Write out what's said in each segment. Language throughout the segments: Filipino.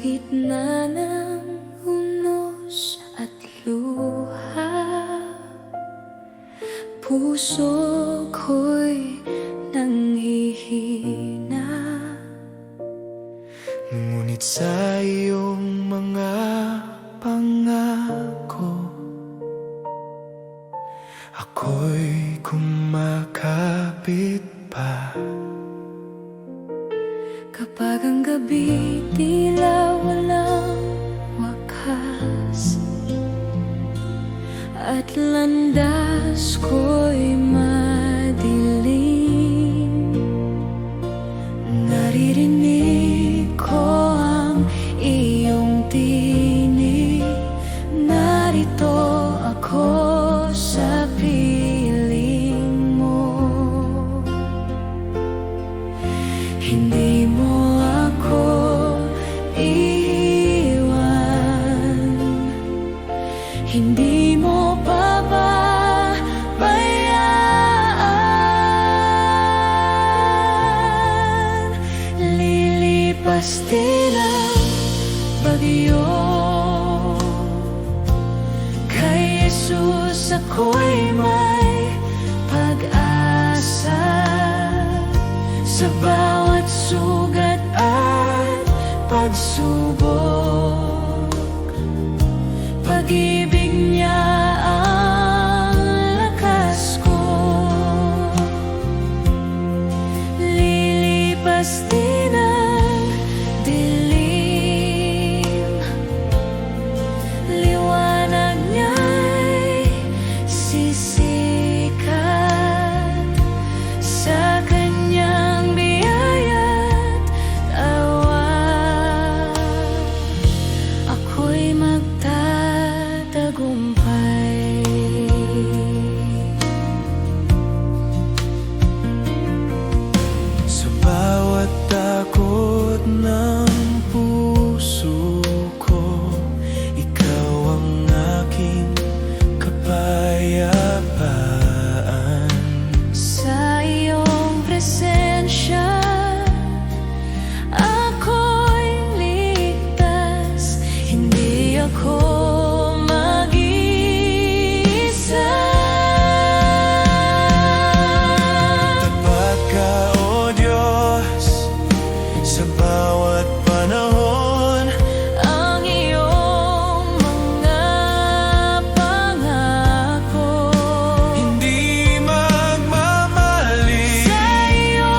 gitna ng unos at luha, puso ko'y nanghihina. Ngunit sa iyong mga pangako, ako'y kumakapit pa. Kapag ang gabi tila walang wakas at landas ko'y madilim, naririnig ko ang iyong tinig. Narito ako sa piling mo. Hindi mo ako iiwan, hindi mo pababayaan. Lilipas din ang bagyo, kay Jesus ako'y may pag-asa. Sa bawat sugat at pagsubok, pag-ibig niya ang lakas ko. Lilipas din ang dilim, liwanag niya'y sisikat sa kanyang biyaya't awa. Ako'y magtatagumpay. Sa bawat takot ng puso ko, ikaw ang aking kapayapaan. Sa iyong presensya ako'y ligtas, hindi ako mag-iisa. Tapat ka, O Diyos, sa bawat panahon. Ang iyong mga pangako Hindi magmamali. sa iyo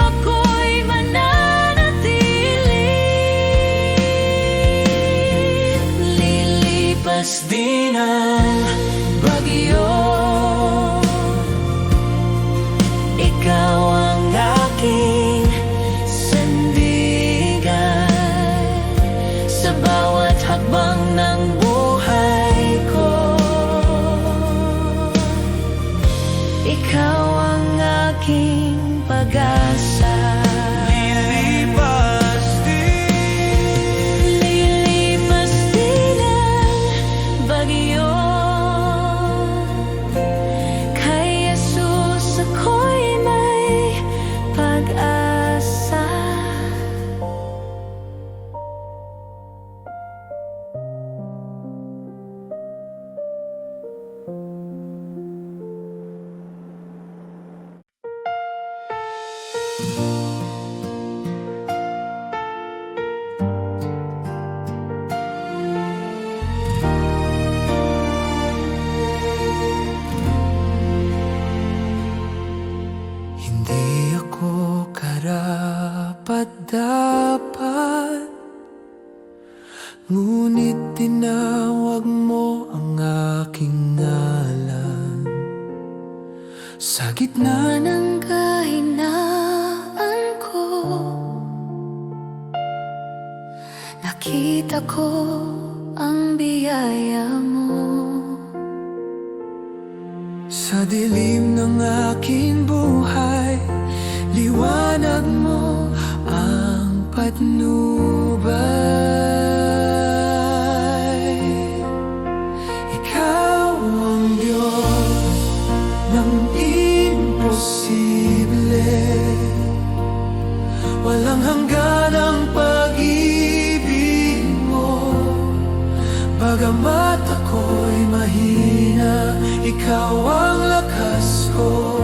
ako'y mananatili. Lilipas din ang bagyo, ikaw ang aking sandigan. Sa bawat hakbang ng buhay ko, ikaw ang aking pag-asa. Lilipas din. Lilipas din ang bagyo, kay Jesus ako'y may pag-asa. Hindi ako karapat-dapat, ngunit tinawag mo ang aking ngalan. Sa gitna Ng kahinaan ko, nakita ko ang biyaya mo. sa dilim ng aking buhay, liwanag mo ang patnubay. Ikaw ang Diyos ng imposible, walang hanggan ang pag-ibig ikaw ang lakas ko.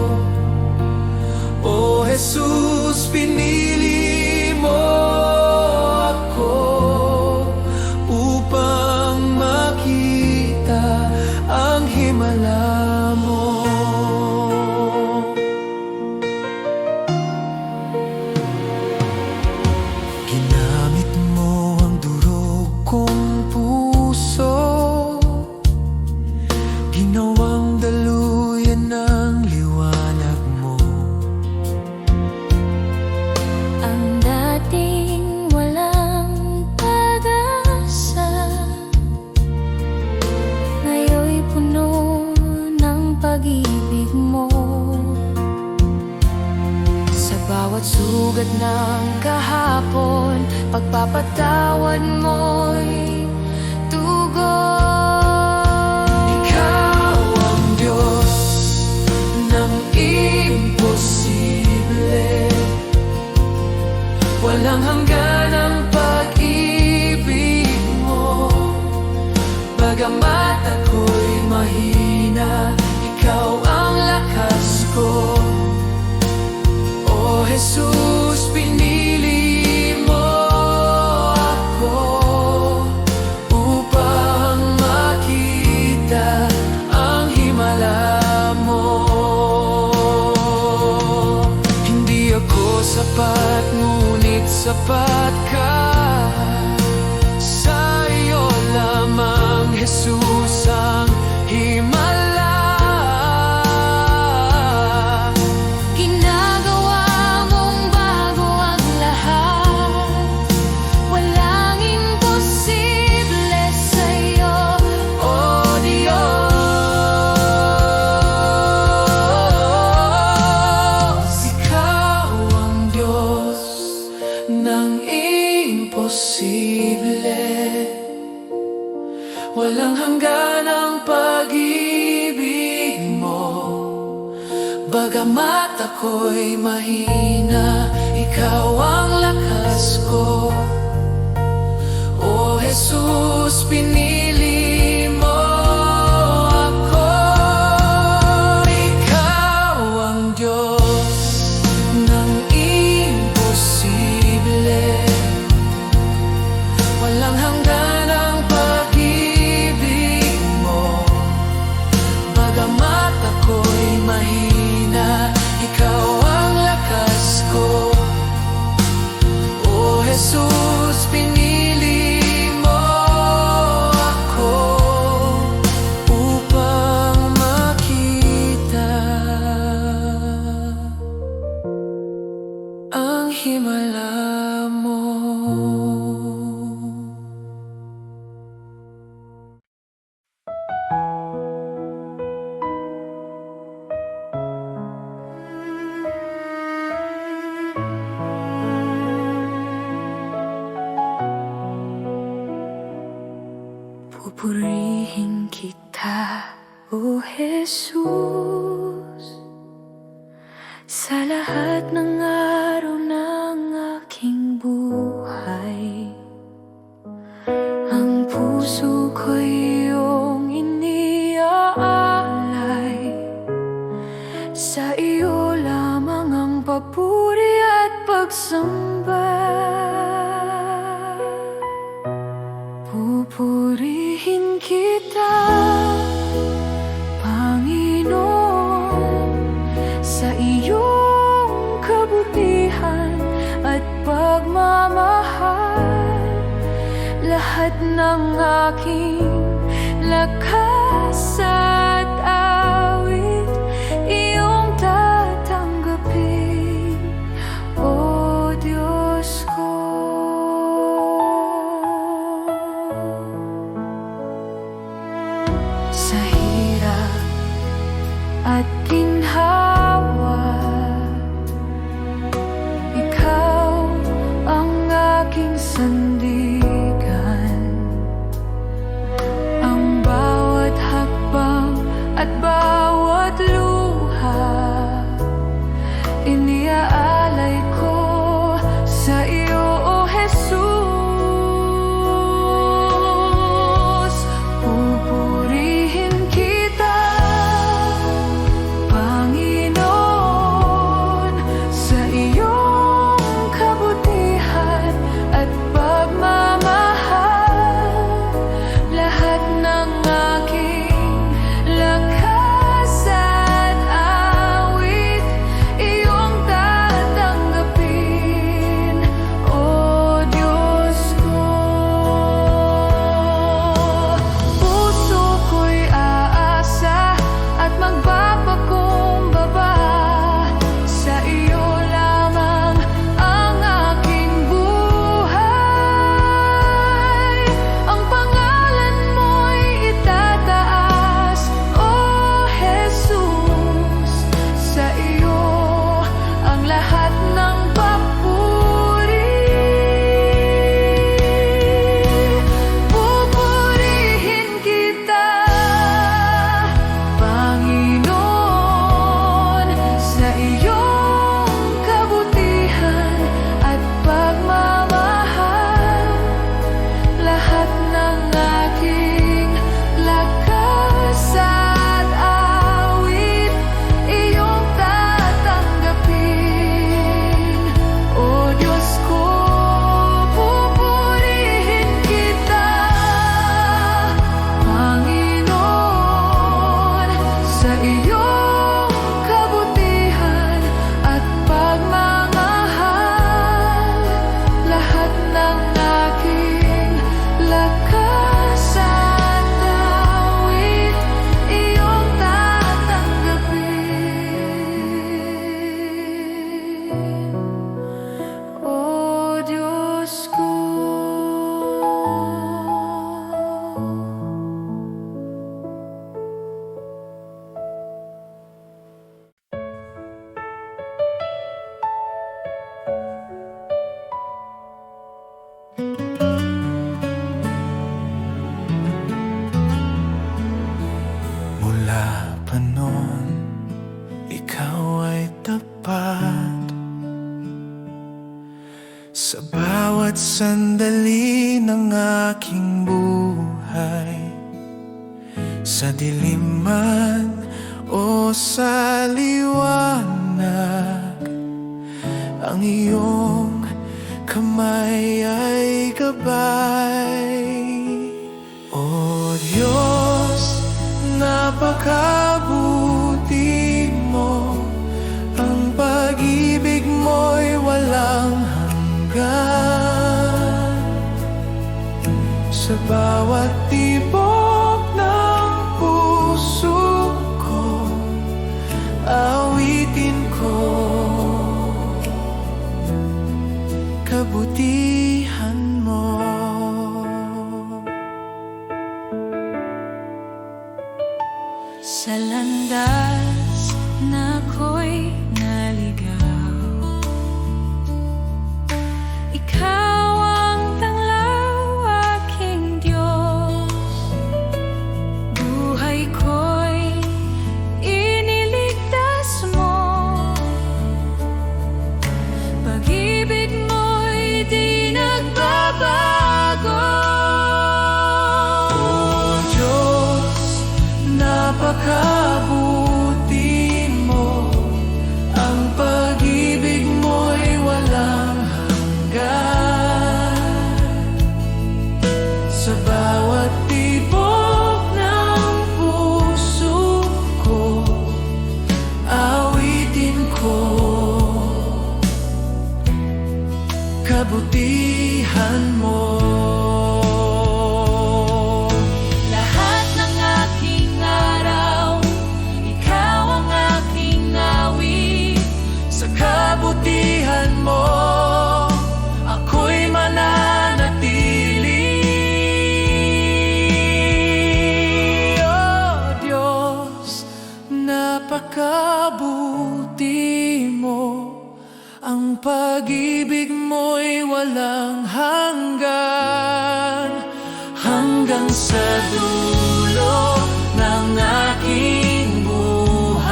O Jesus, pinili mo ako upang makita ang himala mo. Ginamit mo ang durog kong puso, ginawang daluyan ng liwanag mo. Ang dating walang pag-asa, ngayon'y puno ng pag-ibig mo. Sa bawat sugat ng kahapon, pagpapatawad mo'y tugon. Ikaw ang Diyos ng imposible, walang hanggan ang pag-ibig mo. Bagamat ako'y mahina, ikaw ang lakas ko. O Jesus, pinili mo ako upang makita ang himala mo. Hindi ako sapat, ngunit sapat ka. Sa iyo lamang, Jesus, ang himala. Ginagawa mong bago ang lahat, walang imposible sa'yo, O Diyos, ikaw ang Diyos ng imposible, walang hanggan ang pag-ibig mo. Bagamat ako'y mahina, ikaw ang lakas ko. O Jesus, pinili mo ako. Ikaw ang Diyos ng imposible, walang hanggan ang pag-ibig mo. Bagamat ako'y mahina, ikaw ang lakas ko. O Jesus, pinili mo ako upang makita ang himala mo. Pupurihin kita, O Jesus, sa lahat ng araw ng aking buhay. Ang puso ko'y iyong iniaalay, sa iyo lamang ang papuri at pagsamba. Pupurihin kita, Panginoon, sa iyong kabutihan at pagmamahal. Lahat ng aking lakas at awit, iyong tatanggapin, O Diyos ko. Sa hirap at ginhawa, ikaw ang aking sandigan. Ang bawat hakbang Sa bawat sandali ng aking buhay, sa dilim man o sa liwanag, ang iyong kamay ay gabay. O Diyos, napakabuti mo, ang pag-ibig mo'y walang hanggan. Sa bawat tibok ng puso ko, awitin ko kabutihan mo. Sa landas na ako'y naligaw, Ikaw ang tanglaw, aking Diyos. Buhay ko'y iniligtas mo, pag-ibig mo'y di nagbabago. O Diyos, napakabuti mo, ang pag-ibig mo'y walang hanggan. Sa bawat tibok ng puso ko, awitin ko kabutihan mo. Lahat ng aking araw, Ikaw ang aking awit. Sa kabutihan mo, ako'y mananatili. O Diyos, napakabuti mo, ang pag-ibig mo'y walang hanggan. Hanggang sa dulo ng aking buhay,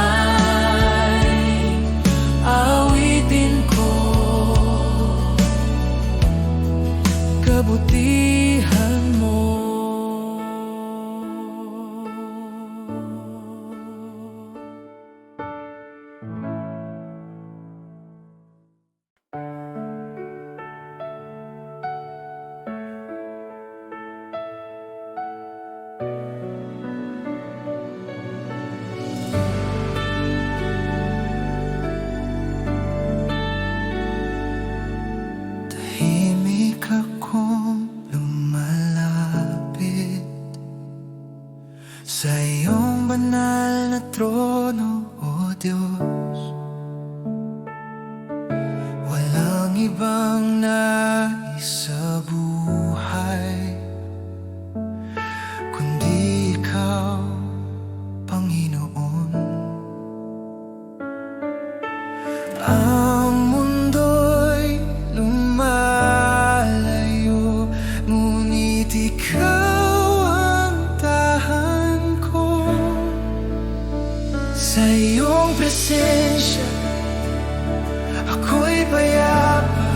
awitin ko kabutihan mo. Tahimik akong lumalapit sa iyong banal na trono, O Diyos. Walang ibang nais sa buhay kundi Ikaw, Panginoon. Ang mundo'y lumalayo, ngunit Ikaw ang tahan ko. Sa iyong presensya, ako'y payapa.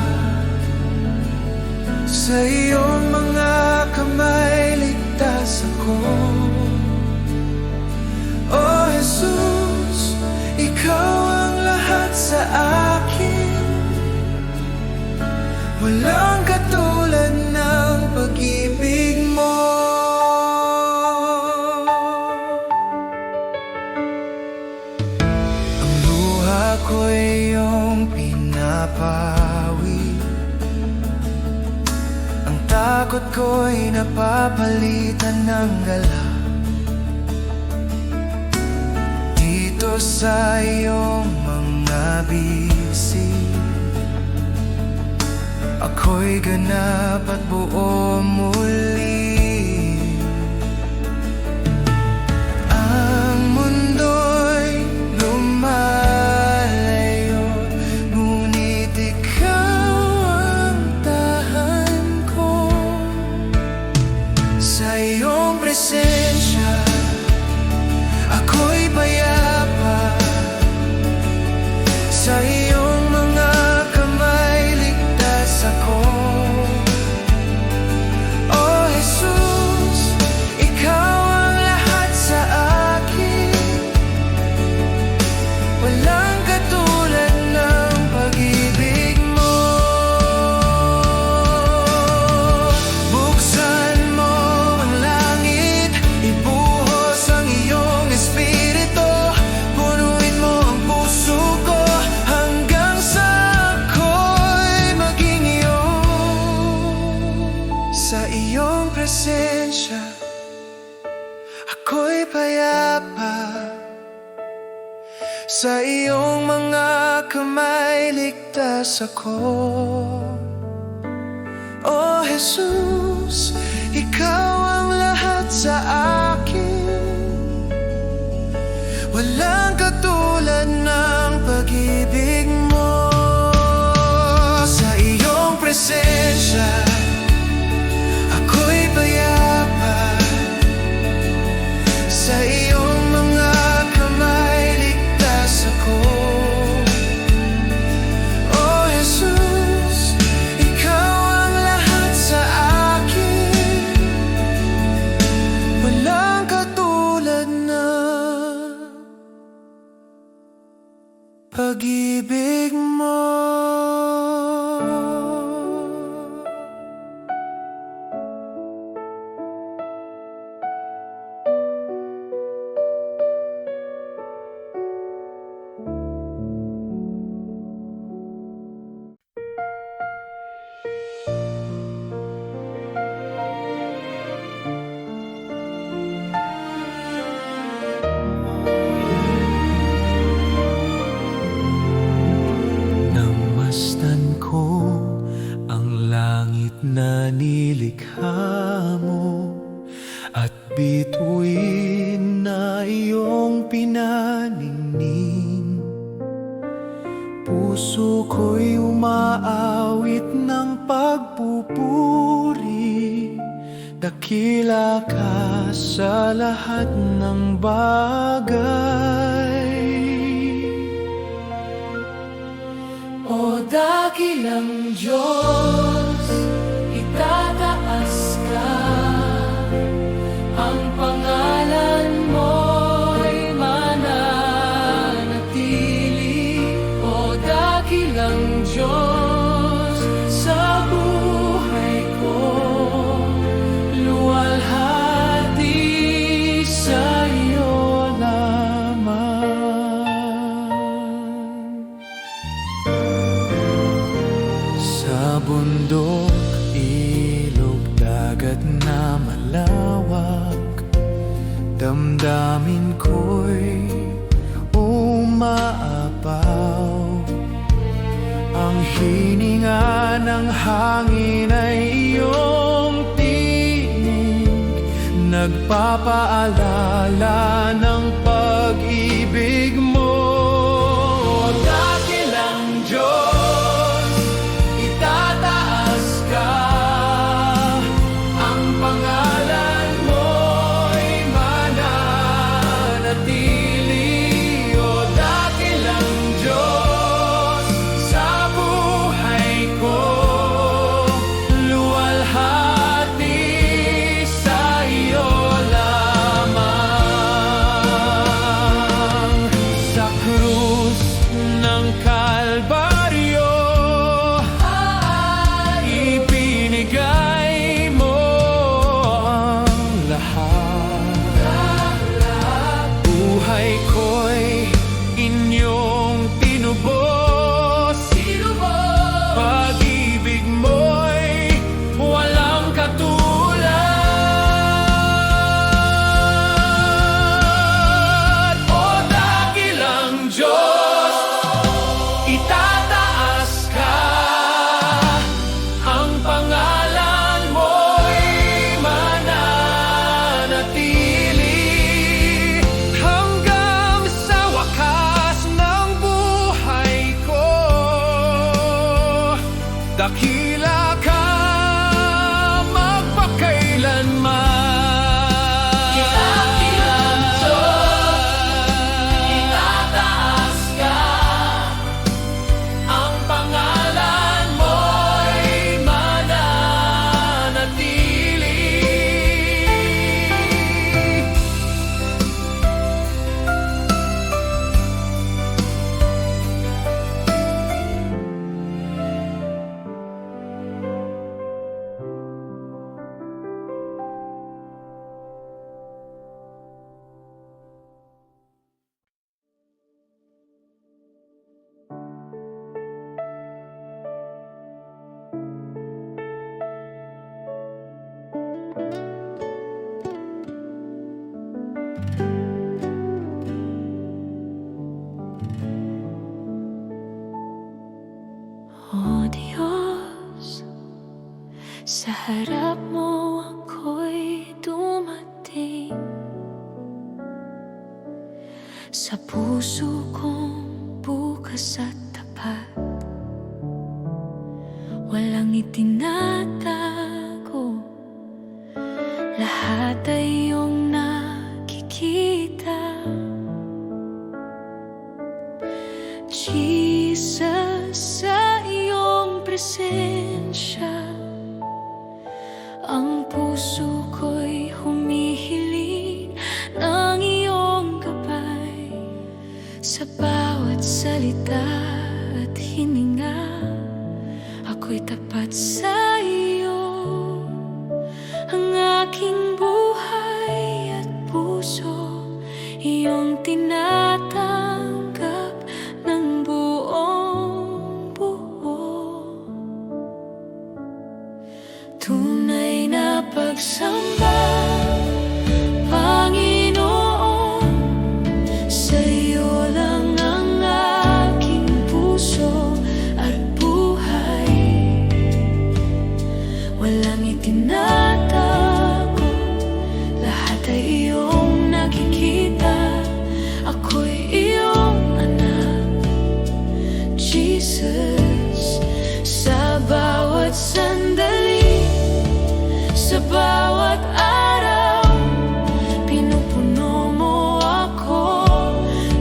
Sa iyong mga kamay, ligtas ako. O Jesus, Ikaw ang lahat sa akin. Walang katulad ng pag-ibig mo. Ang luha ko'y iyong pinapawi, ang takot ko'y napapalitan ng gala. Dito sa iyong mga bisig, ako'y ganap at buo muli. Ang mundo'y lumalayo, ngunit Ikaw ang tahan ko. Sa iyong presensya, ako'y payapa. Sa iyong mga kamay, ligtas ako. Sa iyong mga kamay ligtas ako. O Jesus, ikaw ang lahat sa akin. Walang katulad ng pag-ibig mo. Sa iyong presensya ako'y payapa. Sa iyong mga kamay ligtas ako. O Jesus, ikaw ang lahat sa akin. Walang katulad ng pag-ibig mo. Nang masdan ko ang langit na nilikha mo at bituin na iyong pinaningning, puso ko'y umaawit ng pagpupuri. Dakila ka sa lahat ng bagay. O dakilang Diyos, itataas ka. Ang pangalan mo'y mananatili. O dakilang Diyos, sa buhay ko luwalhati sa iyo lamang. Sa bundok, ilog, dagat na malawak, damdamin ko'y umaapaw. Ang hininga ng hangin ay iyong tinig, nagpapaalala ng pag-ibig mo. Dakilang Diyos, itataas ka. Ang pangalan mo'y mananatili. O dakilang Diyos, sa buhay ko luwalhati sa iyo lamang. Sa krus ng Kalbaryo, ibinigay mo ang lahat. Buhay ko'y inyong tinubos. Pag-ibig mo'y walang katulad. O dakilang Diyos, itataas ka. Ang pangalan mo'y mananatili hanggang sa wakas ng buhay ko. Dakila ka magpakailanman. Dakilang Diyos, itataas ka. Ang pangalan mo'y mananatili. Sa harap mo ako'y dumating, sa puso kong bukas at tapat. Walang itinatago, lahat ay iyong nakikita. Jesus, sa iyong presensya, ang puso ko'y humihiling ng iyong gabay. Sa bawat salita at hininga, ako'y tapat sa iyo. Ang aking buhay at puso, iyong tinatanggap ng buong buo. Tunay na pagsamba, Panginoon, sa iyo lang ang aking puso at buhay. Walang itinatago, lahat ay iyong nakikita. Ako'y iyong anak, Jesus. Sa bawat sandali, sa bawat araw, pinupuno mo ako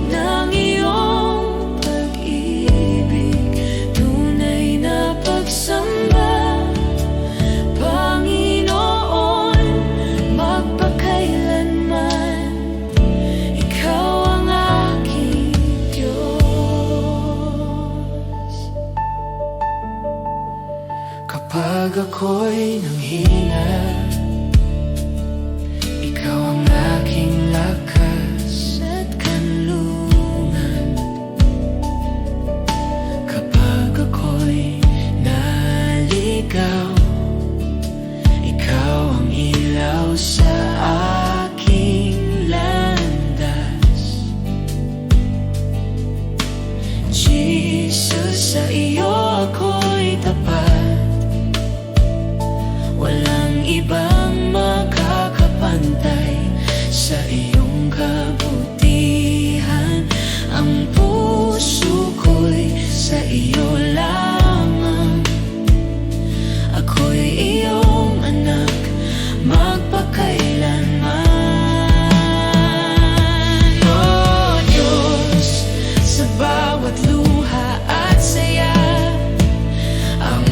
ng iyong pag-ibig. Tunay na pagsamba, Panginoon, magpakailanman, ikaw ang aking Diyos. Kapag ako'y nanghina, ikaw ang aking lakas At kanlungan, kapag ako'y naligaw, ikaw ang ilaw sa aking landas. Jesus, sa iyo ako'y tapat, walang ibang makakapantay sa iyong kabutihan. Ang puso ko'y sa iyo lamang, ako'y iyong anak, magpakailanman. Oh Diyos, sa bawat luha at saya, ang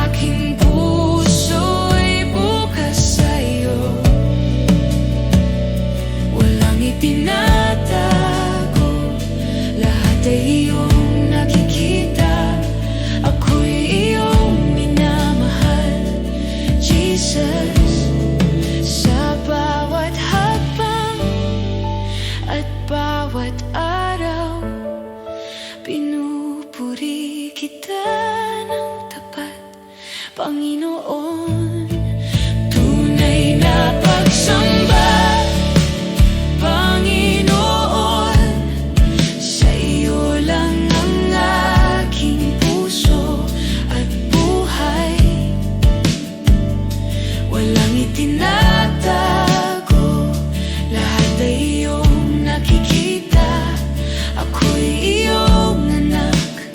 aking puso'y bukas sa iyo. Walang itinatago, lahat ay iyong nakikita. Ako'y iyong minamahal, Jesus. Sa bawat hakbang at bawat araw, pinupuri kita ng tapat, Panginoon. Tunay na pagsamba, Panginoon, sa iyo lang ang aking puso at buhay. Walang itinatago, lahat ay iyong nakikita. Ako'y iyong anak,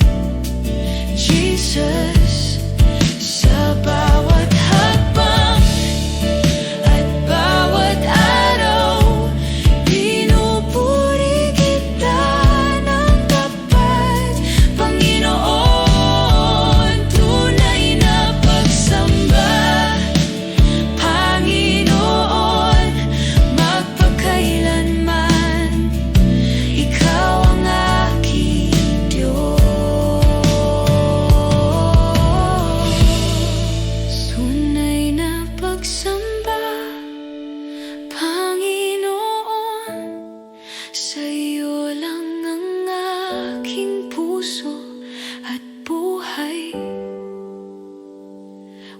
Jesus. Sa bawat hakbang at bawat araw, pinupuri kita ng tapat, Panginoon. Tunay na pagsamba, Panginoon, magpakailanman, ikaw ang aking Diyos. Tunay na pagsamba, Panginoon, sa iyo lang ang aking puso at buhay.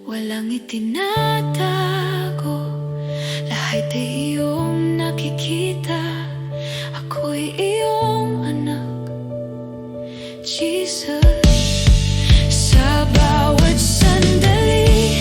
Walang itinatago, lahat ay iyong nakikita. Ako'y iyong anak, Jesus. Sa bawat sandali,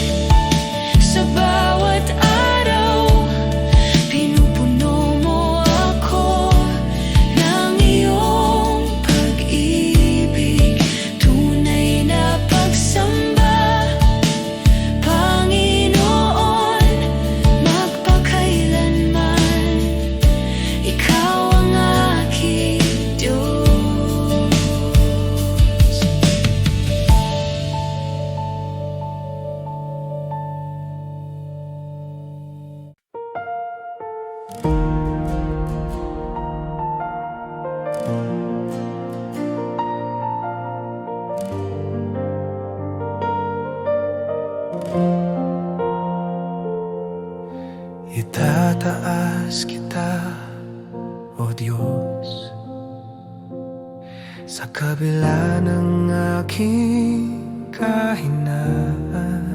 Sa kabila ng aking kahinaan,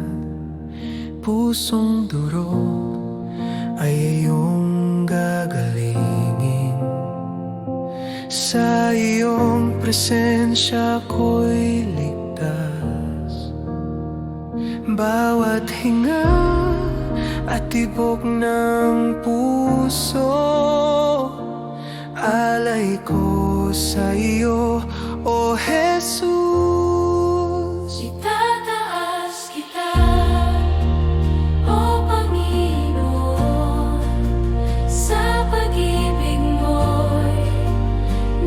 pusong durog ay iyong gagalingin. Sa iyong presensya ko'y ligtas. Bawat hinga at tibok ng puso, alay ko sa iyo, O Jesus. Itataas kita, O Panginoon, sa pag-ibig mo'y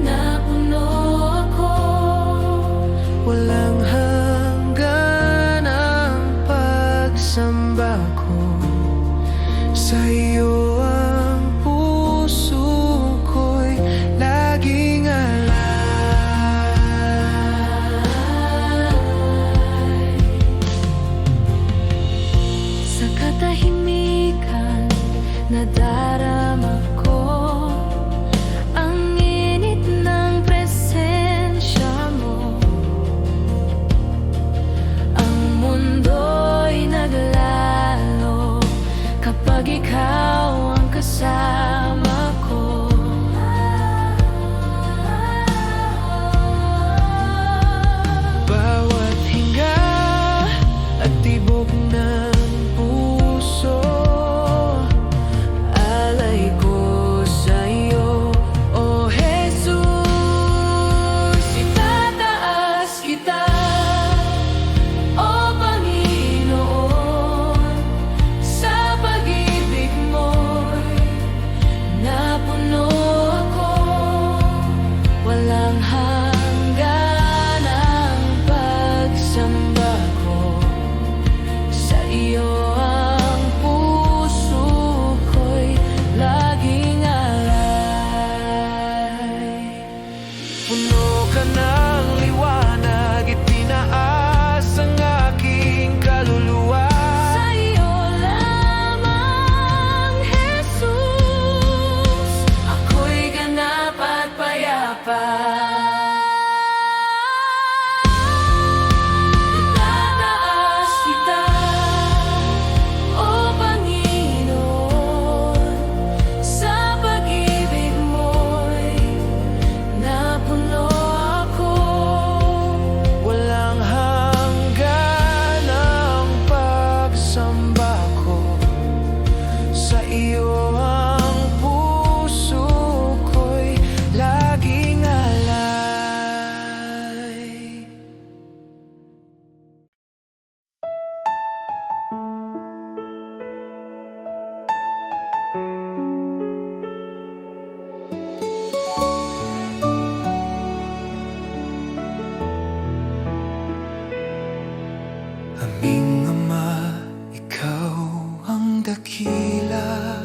napuno ako. Walang hanggan ang pagsamba ko, sa iyo ang puso ko'y laging alay. Sa katahimikan nadarama ko ang init ng presensya mo. Ang mundo'y naglalo kapag ikaw ang kasama ko. Bawat hinga at tibok ng puso, alay ko sa iyo, O Jesus. Itataas kita, O Panginoon, sa pag-ibig mo'y napuno ako. Walang hanggan ang pagsamba ko, sa iyo ang puso ko'y laging alay. Puno ka ng liwanag, itinaas ang aking kaluluwa. Sa iyo lamang, Jesus, ako'y ganap at payapa. Itataas kita, O Panginoon, sa pag-ibig mo'y napuno ako. Walang hanggan ang pagsamba ko, sa iyo ang puso ko'y laging alay. Aming Ama, ikaw ang dakila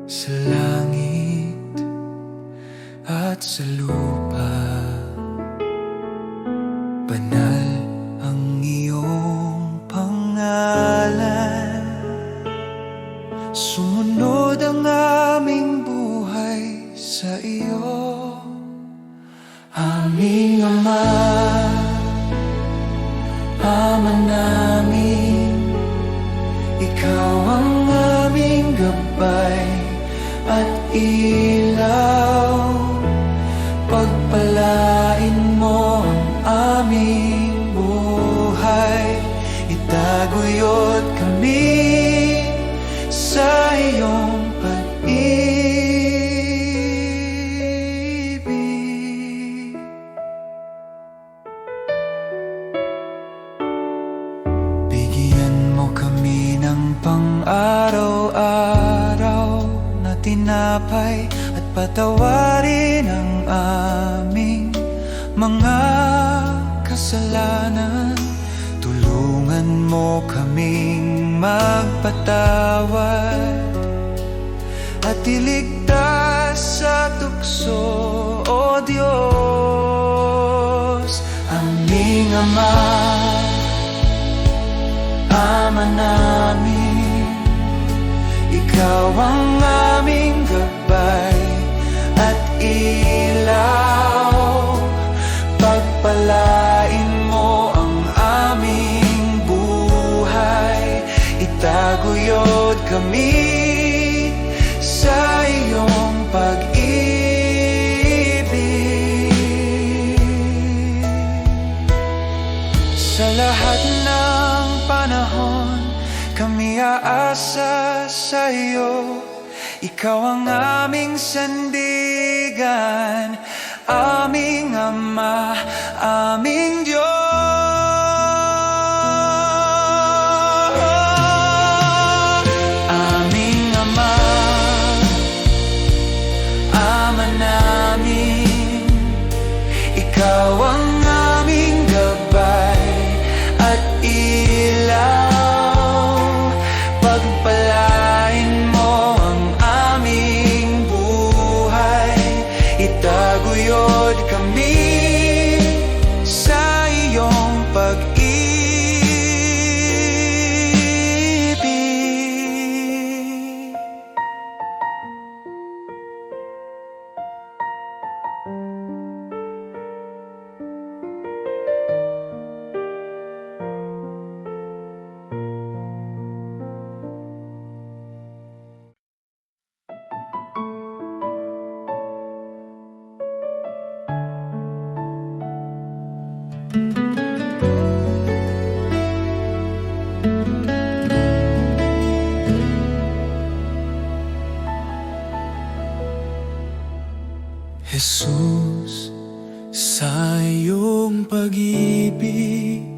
sa langit at sa lupa. Banal ang iyong pangalan, sumunod ang aming buhay sa iyo. Aming Ama, Ama namin, ikaw ang aming gabay at ilaw. Pagpalain mo ang aming buhay, itaguyod kami sa iyong pag-ibig. Bigyan mo kami ng pang-araw-araw na tinapay, at patawarin ang aming mga kasalanan. Tulungan mo kaming magpatawad at iligtas sa tukso, O Diyos. Aming Ama, Ama namin, ikaw ang aming gabay at ilaw. kami sa iyong pag-ibig. Sa lahat ng panahon, kami aasa sa iyo. Ikaw ang aming sandigan, aming Ama, aming Diyos. Aming Ama, Ama namin, ikaw ang aming gabay at ilaw. Pagpalain mo ang aming buhay, itaguyod kami sa iyong pag-ibig. Jesus, sa iyong pag-ibig,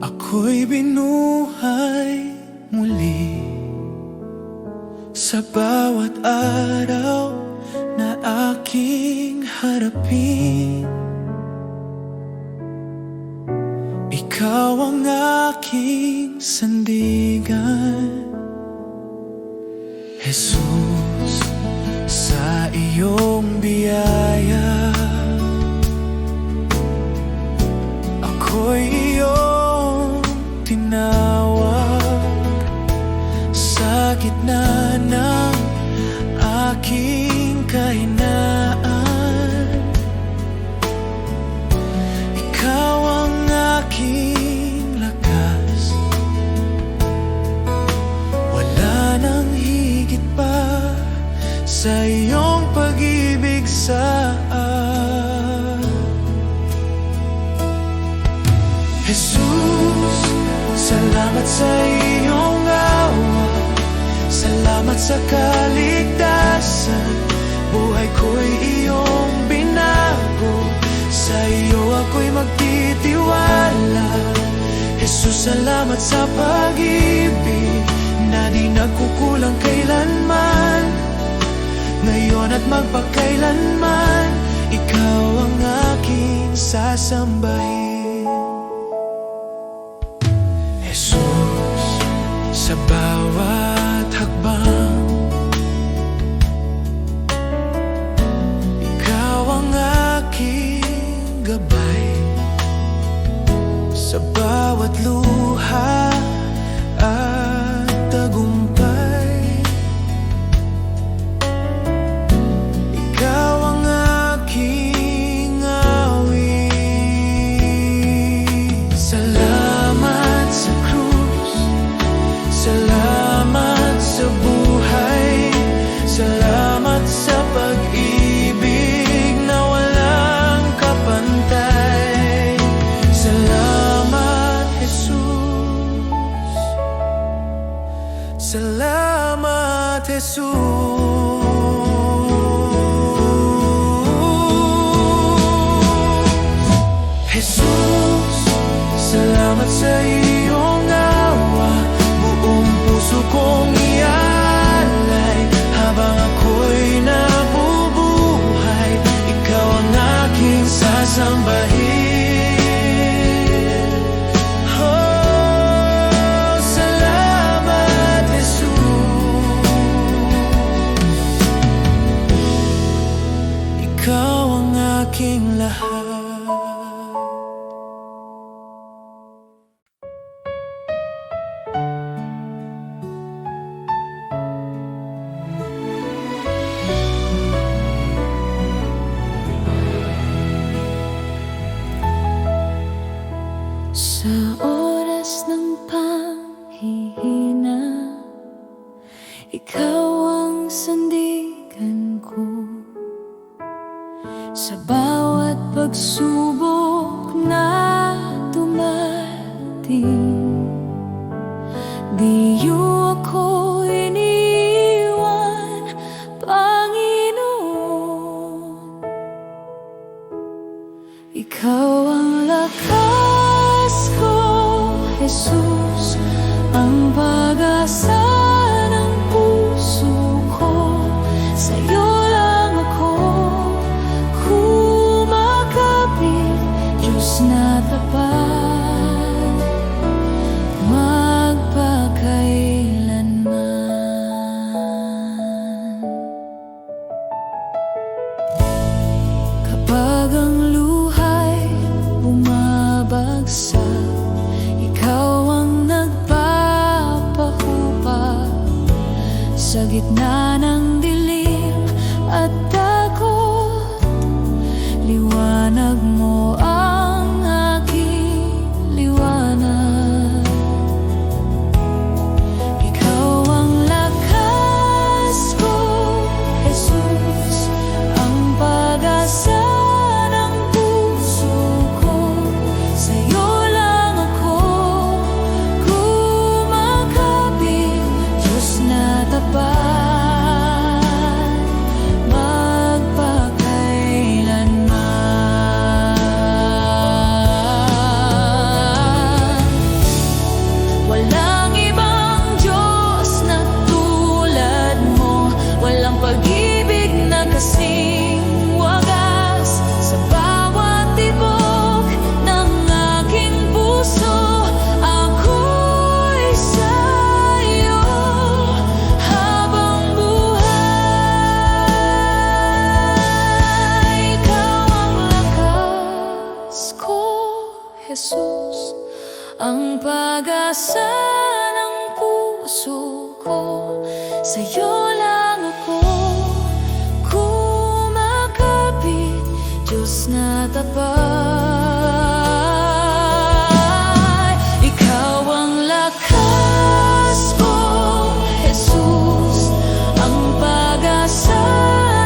ako'y binuhay muli. Sa bawat araw na aking harapin, ikaw ang aking sandigan. Jesus, sa iyong biyaya, ako'y iyong tinawag. Sa gitna ng aking kahinaan, ikaw ang aking lakas. Wala nang higit pa sa iyong pag-ibig sa Jesus, salamat sa iyong awa, salamat sa kaligtasan. Buhay ko'y iyong binago, sa iyo ako'y magtitiwala. Jesus, salamat sa pag-ibig na di nagkukulang kailanman. Ngayon at magpakailanman, ikaw ang aking sasambahin. Jesus, sa bawat hakbang, ikaw ang aking gabay. Sa bawat luha at tagumpay, ikaw ang aking awit. Salamat sa krus, salamat sa buhay, salamat sa pag-ibig na walang kapantay. Salamat, Jesus. Salamat, Jesus. Jesus, salamat sa iyong awa. Buong puso kong ialay habang ako'y nabubuhay. Ikaw ang aking sasambahin. Oh, salamat, Jesus. Ikaw ang aking lahat. Sa oras ng panghihinga, Sa bawat pagsubok na dumating, di niyo ako iniwan, Panginoon. Ikaw ang lakas ko, Jesus, ang pag-asa ng puso ko. Sa'yo lang ako kumakapit, Diyos na tapat, magpakailanman. Kapag ang luhay bumabagsak, ikaw ang nagpapahupa. Sa gitna ng dilim at takot, liwanag mo ang aking liwanag. Ikaw ang lakas ko, Jesus, ang pag-asa ng puso ko. Sa'yo lang ako kumakapit, Diyos na tapat, magpakailanman. Walang ibang Diyos na tulad mo, walang pag-ibig na kasing wagas. Sa bawat tibok ng aking puso, ako'y sa'yo habang buhay. Ikaw ang lakas ko, Jesus, ang pag-asa ng puso ko. Sa'yo lang ako kumakapit, Diyos na tapat. Ikaw ang lakas ko, Jesus, ang pag-asa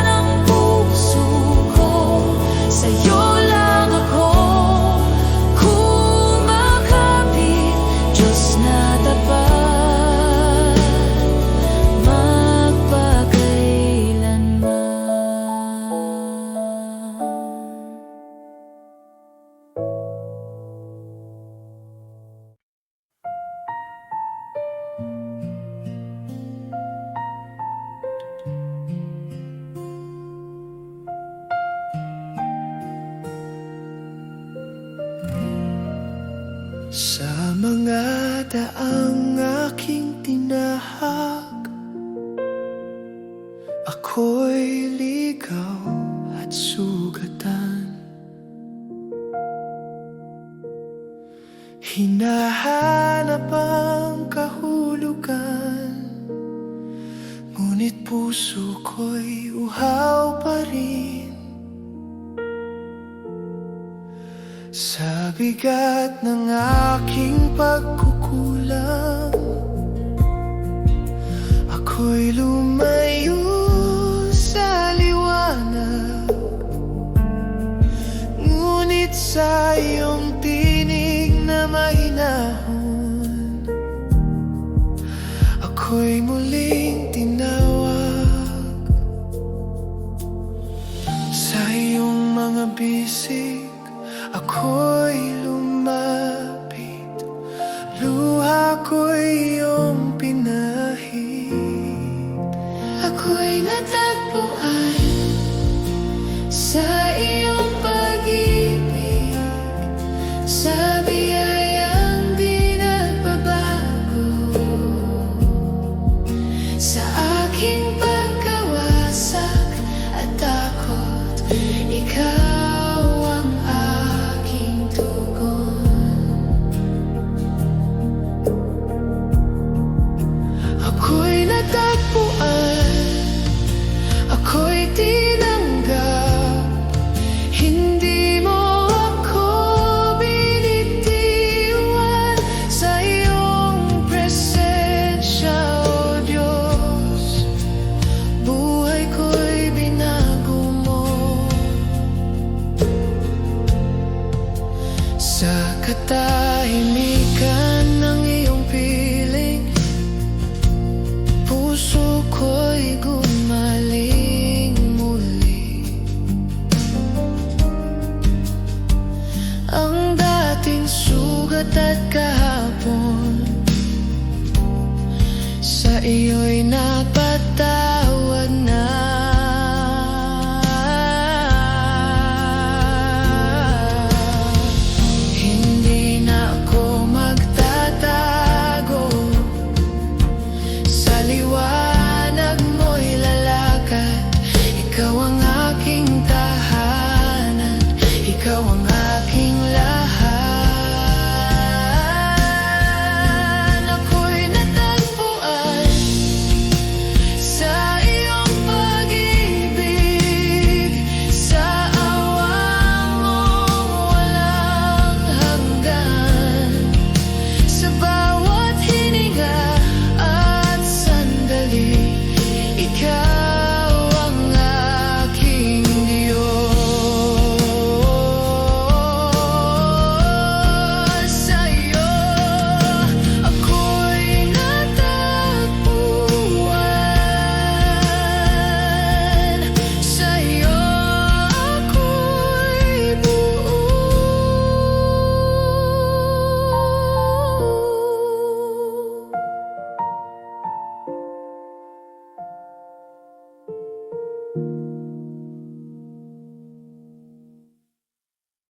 ng puso ko. Sa'yo lang ako kumakapit, Diyos na tapat, magpakailanman. Sa mga daang aking tinahak, ako'y ligaw at sugatan. Hinahanap ang kahulugan, ngunit puso ko'y uhaw pa rin. Sa bigat ng aking pagkukulang, ako'y lumayo sa liwanag. Ngunit sa iyong tinig na mahinahon, ako'y muling tinawag. Sa iyong mga bisig, ako'y lumapit, luha ko'y iyong pinahid. Ako'y natagpuan sa iyong pag-ibig, sa biyayang di nagbabago. Sa aking pagkawasak at takot, ikaw ang aking tugon. Ako'y natagpuan, ako'y tinanggap, katahimikan ng iyong piling, puso ko'y gumaling muli. Ang dating sugat at kahapon, sa iyo'y napatawad na. Hindi na ako magtatago, sa liwanag mo'y lalakad. Ikaw ang aking tahanan, ikaw ang